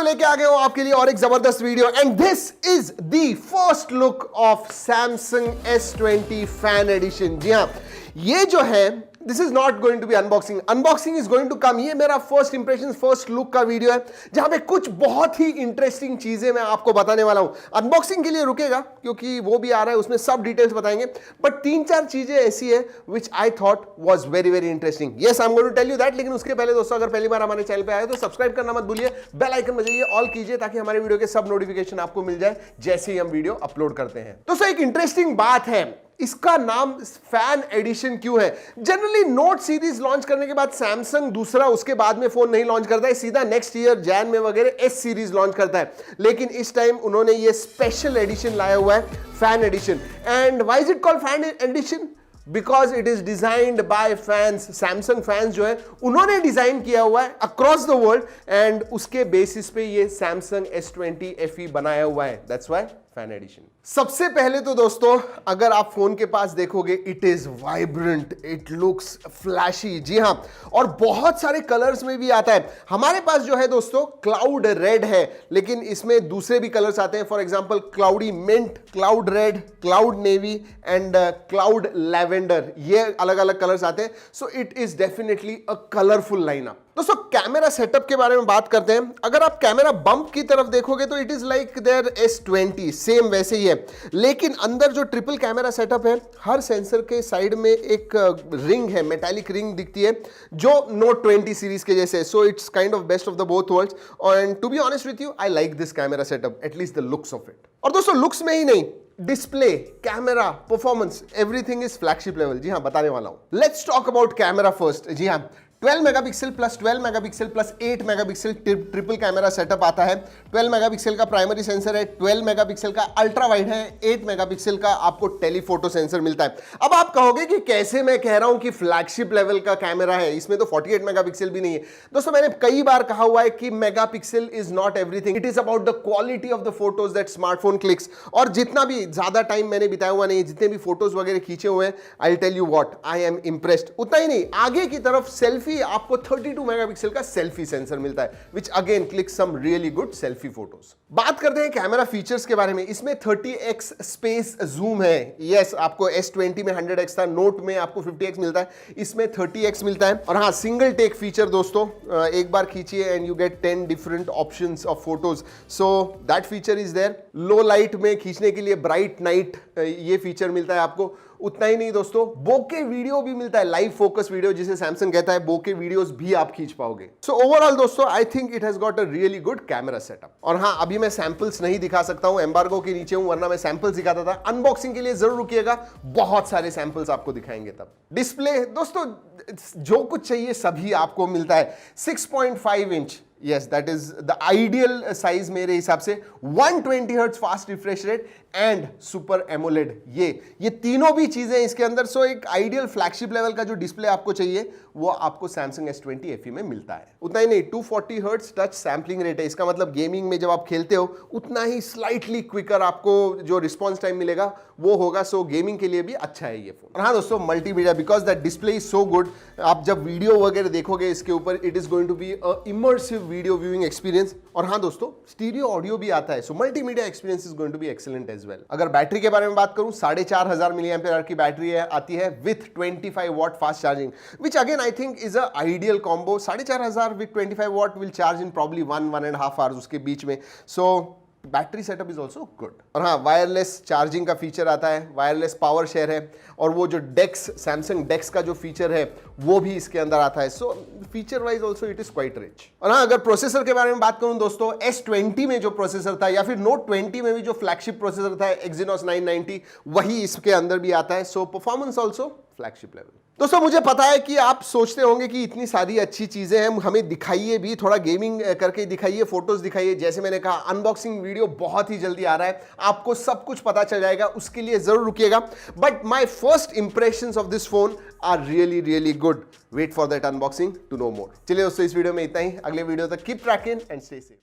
में लेके आ गए हो आपके लिए और एक जबरदस्त video and this is the first look of Samsung S20 fan edition. जी हाँ, ये जो है this is not going to be unboxing, unboxing is going to come. ये मेरा फर्स्ट इंप्रेशन फर्स्ट लुक का वीडियो है जहां पे कुछ बहुत ही इंटरेस्टिंग चीजें मैं आपको बताने वाला हूं। अनबॉक्सिंग के लिए रुकेगा क्योंकि वो भी आ रहा है, उसमें सब डिटेल्स बताएंगे, बट तीन चार चीजें ऐसी है which I thought was very very interesting. Yes, I am going to tell you that. लेकिन उसके पहले दोस्तों, अगर पहली बार हमारे चैनल पे आए तो सब्सक्राइब करना मत भूलिए, बेल आइकन बजाइए, ऑल कीजिए ताकि हमारे वीडियो के सब नोटिफिकेशन आपको मिल जाए जैसे ही हम वीडियो अपलोड करते हैं। दोस्तों एक इंटरेस्टिंग बात है, इसका नाम फैन एडिशन क्यों है? जनरली नोट सीरीज लॉन्च करने के बाद सैमसंग दूसरा उसके बाद में फोन नहीं लॉन्च करता है, सीधा नेक्स्ट ईयर जैन में वगैरह एस सीरीज लॉन्च करता है। लेकिन इस टाइम उन्होंने ये स्पेशल एडिशन लाया हुआ है, fan addition. And why is it called fan addition? Because it is designed bye fans. Samsung fans जो है उन्होंने डिजाइन किया हुआ है अक्रॉस द वर्ल्ड एंड उसके बेसिस पे ये सैमसंग S20 FE बनाया हुआ है। That's why fan addition. सबसे पहले तो दोस्तों, अगर आप फोन के पास देखोगे, it is vibrant, it looks flashy. जी हां, और बहुत सारे कलर्स में भी आता है। हमारे पास जो है दोस्तों क्लाउड रेड है, लेकिन इसमें दूसरे भी कलर्स आते हैं। For example cloudy mint, cloud red, cloud navy and cloud lavender, ये अलग अलग कलर्स आते हैं। So it is definitely a colourful lineup. दोस्तों कैमरा सेटअप के बारे में बात करते हैं। अगर आप कैमरा बम्प की तरफ देखोगे तो it is like their S20, same वैसे ही है। लेकिन अंदर जो ट्रिपल कैमरा सेटअप है, हर सेंसर के साइड में एक रिंग है, मेटालिक रिंग दिखती है जो Note 20 सीरीज के जैसे। So it's kind of best of the both worlds and to be honest with you, I like this camera setup, at least the looks of it. और दोस्तों लुक्स में ही नहीं, display, camera, performance, everything is flagship level. जी हां, बताने वाला हूं। Let's talk about camera first. जी हां, 12 megapixel plus 12 megapixel plus 8 megapixel triple camera setup आता है। 12 मेगापिक्सल का प्राइमरी सेंसर है, 12 मेगापिक्सल का अल्ट्रा वाइड है, 8 मेगापिक्सल का आपको टेलीफोटो सेंसर मिलता है। अब आप कहोगे कि कैसे मैं कह रहा हूं कि फ्लैगशिप लेवल का कैमरा है, इसमें तो 48 मेगापिक्सल भी नहीं है। दोस्तों मैंने कई बार कहा हुआ है कि megapixel is not everything, it is about the quality of the photos that smartphone clicks. और जितना भी ज्यादा टाइम मैंने बिताया हुआ नहीं, जितने भी फोटोज वगैरह खींचे हुए हैं, I tell you what, I am impressed. उतना ही नहीं, आगे की तरफ सेल्फी आपको 32 मेगापिक्सल का सेल्फी सेंसर मिलता है, which again clicks some really good selfie photos। बात करते हैं कैमरा फीचर्स के बारे में। इसमें 30x स्पेस जूम है। यस, आपको S20 में 100x था, नोट में आपको 50x मिलता है, इसमें 30x मिलता है। और हाँ, सिंगल टेक फीचर दोस्तों, एक बार खींचिए and you get 10 different options of photos. So that feature is there. Low light में खींचने के लिए ब्राइट नाइट ये फीचर मिलता है आपको। उतना ही नहीं दोस्तों, बोके वीडियो भी मिलता है, लाइव फोकस वीडियो जिसे सैमसंग कहता है, बोके वीडियोस भी आप खींच पाओगे। सो ओवरऑल दोस्तों, I think it has got a really good camera setup. और हाँ, अभी मैं सैंपल्स नहीं दिखा सकता हूं, एम्बार्गो के नीचे हूं, वरना मैं सैंपल्स दिखाता था। अनबॉक्सिंग के लिए जरूर रुकिएगा, बहुत सारे सैंपल्स आपको दिखाएंगे तब। डिस्प्ले दोस्तों, जो कुछ चाहिए सभी आपको मिलता है। 6.5 inch, yes, that is the ideal size मेरे हिसाब से। 120 hertz fast refresh rate and super AMOLED, ये तीनों भी चीजें इसके अंदर। सो एक आइडियल फ्लैगशिप लेवल का जो डिस्प्ले आपको चाहिए वो आपको सैमसंग S20 FE में मिलता है। उतना ही नहीं, 240 हर्ट्ज टच सैम्पलिंग रेट है। इसका मतलब गेमिंग में जब आप खेलते हो उतना ही स्लाइटली क्विकर आपको जो रिस्पॉन्स टाइम मिलेगा वो होगा। सो गेमिंग के लिए भी अच्छा है ये फोन। और हाँ दोस्तों, multimedia, because that display is so good. आप जब वीडियो वगैरह देखोगे इसके ऊपर, it is going to be a immersive video viewing experience. और हाँ दोस्तों, स्टीरियो ऑडियो भी आता है। So multimedia experience is going to be excellent as well. अगर बैटरी के बारे में बात करूं, 4500 mAh की बैटरी है, आती है with 25 watt fast charging, which again I think is a ideal combo. 4500 with 25 watt will charge in probably 1.5 hours उसके बीच में। So battery setup is also good. और हाँ, वायरलेस चार्जिंग का फीचर आता है, वायरलेस पावर शेयर है, और वो जो डेक्स, सैमसंग डेक्स का जो फीचर है वो भी इसके अंदर आता है। So feature wise also it is quite rich. और हाँ, अगर प्रोसेसर के बारे में बात करूं दोस्तों, S20 में जो प्रोसेसर था या फिर Note 20 में भी जो फ्लैगशिप प्रोसेसर था Exynos 990, वही इसके अंदर भी आता है। So performance also flagship level. दोस्तों मुझे पता है कि आप सोचते होंगे कि इतनी सारी अच्छी चीजें हैं, हमें दिखाइए भी, थोड़ा गेमिंग करके दिखाइए, फोटोज दिखाइए। जैसे मैंने कहा, अनबॉक्सिंग वीडियो बहुत ही जल्दी आ रहा है, आपको सब कुछ पता चल जाएगा, उसके लिए जरूर रुकिएगा। But my first impressions of this phone are really really good. Wait for that unboxing to know more. चलिए दोस्तों, इस वीडियो में इतना ही। अगले वीडियो तक keep trekking and stay safe.